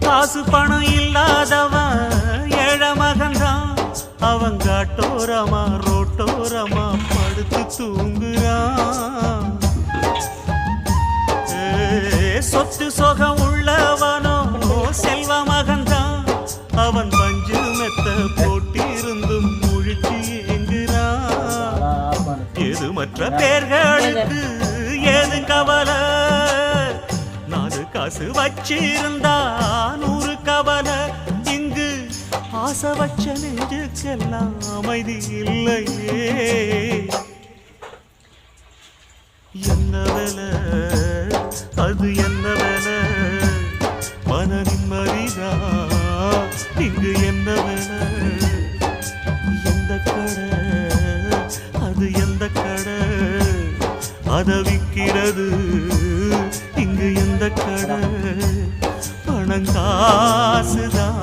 காசு பணம் இல்லாதவன் ஏழை மகன்தான். அவன் காட்டோரமா ரோட்டோரமா படுத்து தூங்குறான். சொத்து சொகம் உள்ளவனோ செல்வ மகன்தான். அவன் பஞ்சு மெத்த போட்டிருந்தும் முழிச்சு ஏங்குறான். எது மற்ற பேர்களுக்கு ஏது கவலை? 4 காசு வச்சிருந்தா 100 கவலை. இங்கு ஆசை வச்ச நெஞ்சுக்கெல்லாம் அமைதி இல்லையே. என்ன வேலை அது என்ன வேலை? மன நிம்மதிதா இங்கு என்ன வேலை? எந்த கடை அது எந்த கடை? அத விக்கிறது இங்கு எந்த கடை? பணங்காசுதான்.